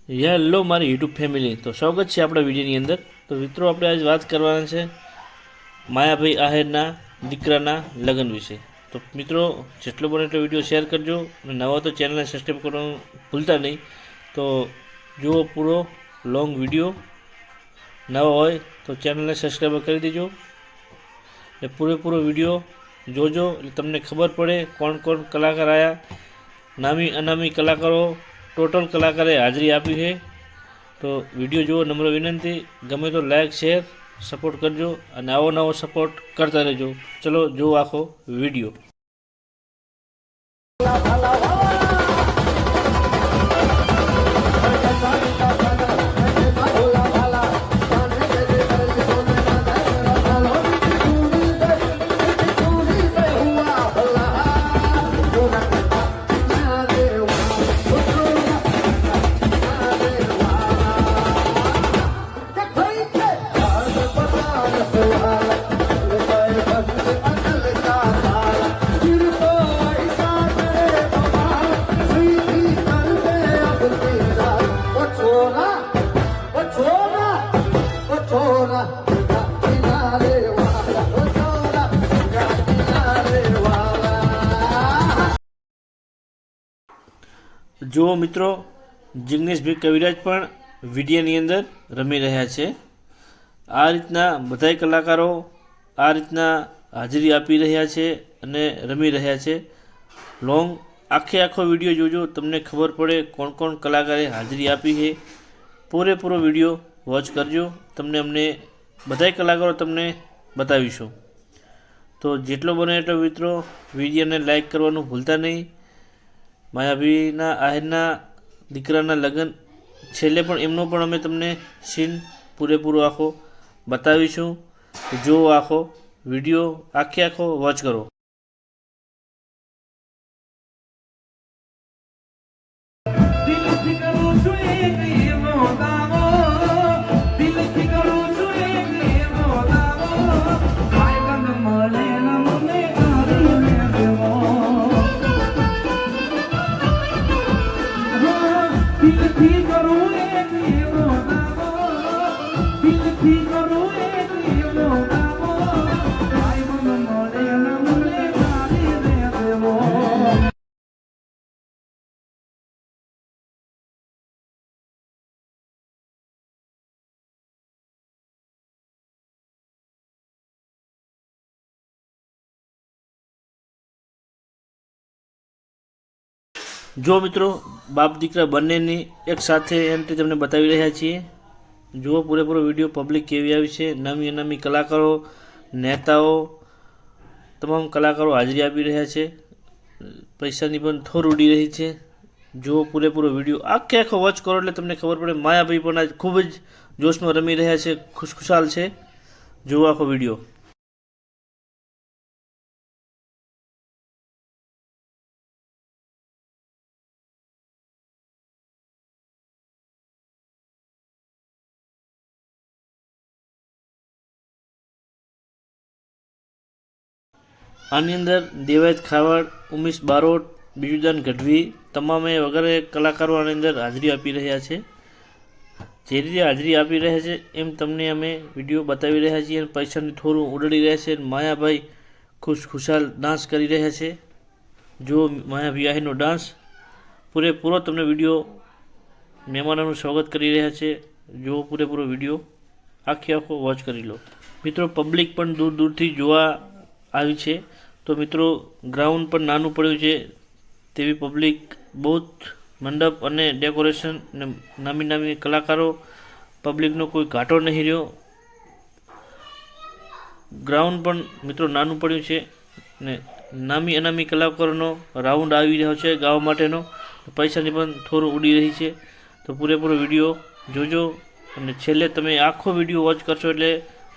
Hello મારી YouTube family, તો સ્વાગત છે આપણા વિડીયોની અંદર। તો મિત્રો આપણે આજ વાત કરવાના છે માયાભાઈ આહિરના દીકરાના લગ્ન વિશે। તો મિત્રો જેટલો બને એટલો વિડીયો શેર કરજો અને નવા તો ચેનલને સબસ્ક્રાઈબ કરવાનું ભૂલતા નહીં। તો જુઓ પૂરો લોંગ વિડીયો, નવા હોય તો ચેનલને સબસ્ક્રાઈબ કરી દેજો ને પૂરેપૂરો વિડીયો જોજો એટલે તમને ખબર પડે કોણ કોણ કલાકાર આવ્યા। નામી અનામી કલાકારો टोटल कलाकारे हाजरी आपी है। तो वीडियो जो नम्र विनंती, गमे तो लाइक शेर सपोर्ट करजो और आवो नवो सपोर्ट करता रहो। चलो जो आखो वीडियो। जो मित्रों जिग्नेश भाई कविराज पण विडियोनी अंदर रमी रह्या छे। आ रीतना बधाय कलाकारों आ रीतना हाजरी आपी रह्या छे अने रमी रह्या छे। लॉन्ग आखे आखो विडियो जोजो, तमने खबर पड़े कोण कोण कलाकारे हाजरी आपी है। पूरेपूरो विडियो वॉच करजो, तमने अमने बधाय कलाकारों तमने बतावीशुं। तो जेटलो बने एटलो मित्रों विडियो ने लाइक करवानुं भूलता नहीं। मायाभाईना आहिરના દીકરાના લગ્ન છેલ્લે પણ એમનો પણ અમે તમને સીન પૂરેપૂરો આખો બતાવીશું। જો આખો વિડીયો આખે આખો વોચ કરો। जो मित्रों बाप दीकरा बंनेनी एक साथे एंट्री तमने बतावी रह्या छीए। जुओ पूरेपूरो विडियो पब्लिक केवी आवी छे। नामी अनामी कलाकारों नेताओं तमाम कलाकारों हाजरी आपी रह्या छे। पैसानी पण थोर उड़ी रही छे। जुओ पूरेपूरो विडियो आखे आखो वॉच करो એટલે તમને ખબર પડે માયાભાઈ પણ આજ ખૂબ જ જોશમાં રમી રહ્યા છે, ખુશખુશાલ છે। જુઓ આખો વિડિયો। आनी अंदर देवायत खावड़, उमेश बारोट, बीजुदान गढ़वी तमामे वगैरह कलाकारों आनी अंदर हाजरी आपी रह्या छे। जे रीते हाजरी आपी रह्या छे एम तमने अमे विडियो बतावी रह्या छीए। पैसानी थोड़ू उडड़ी रह्या छे। मायाभाई खुशखुशाल डांस करी रह्या छे। जो मायाभाई आहिरनो डांस पूरेपूरो तमने विडियो मेहमानों स्वागत करी रह्या छे। जो पूरेपूरो विडियो आखे आखो वॉच करी लो। मित्रों पब्लिक पण दूर दूरथी जोवा આવી છે। तो मित्रों ग्राउंड पर नानू पड़્યું છે તેવી पब्लिक बहुत मंडप અને डेकोरेशन ने नामी नामी कलाकारों पब्लिकનો કોઈ ઘાટો નહીં રહ્યો। ग्राउंड पर मित्रों नानू पड़્યું છે ને નામી અનામી કલાકારોનો રાઉન્ડ આવી રહ્યો છે ગાવા માટેનો। પૈસાની પણ થોડું ઉડી રહી છે। તો પૂરેપૂરો વિડીયો જોજો અને છેલ્લે તમે આખો વિડીયો વોચ કરશો એટલે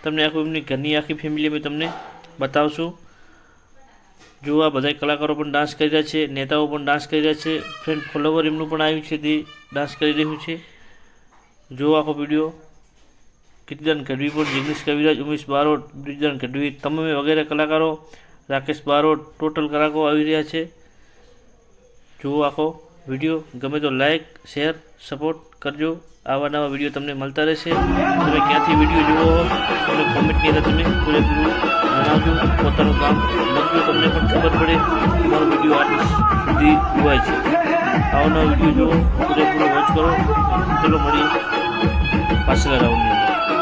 તમને આખું એમની ઘરની આખી ફેમિલી અમે તમને बतावशु। जो आ बधाय कलाकारों पण डांस करी रह्या छे, नेताओं पण डांस करी रह्या छे, फ्रेंड फॉलोवर एमनुं पण आव्युं छे ते डांस करी रह्युं छे। जो आखो विडियो कीर्तिदान गढ़वी पर जिग्नेश कविराज, उमेश बारोट, कीर्तिदान गढ़वी तमामे वगैरह कलाकारों, राकेश बारोट टोटल कलाकारों આવી રહ્યા છે। જો આખો વિડીયો ગમે તો લાઈક શેર સપોર્ટ કરજો. આવા નવા વિડીયો તમને મળતા રહેશે. તમે ક્યાંથી વિડીયો જુઓ તમને કોમેન્ટની અંદર તમે પૂરેપૂરું જણાવજો. પોતાનું કામ લખજો, તમને પણ ખબર પડે તમારો વિડીયો આટલી સુધી જોવાય છે. આવા નવા વિડીયો જુઓ, પૂરેપૂરો વોચ કરો. ચલો મળીએ પાછલા રાઉન્ડની અંદર.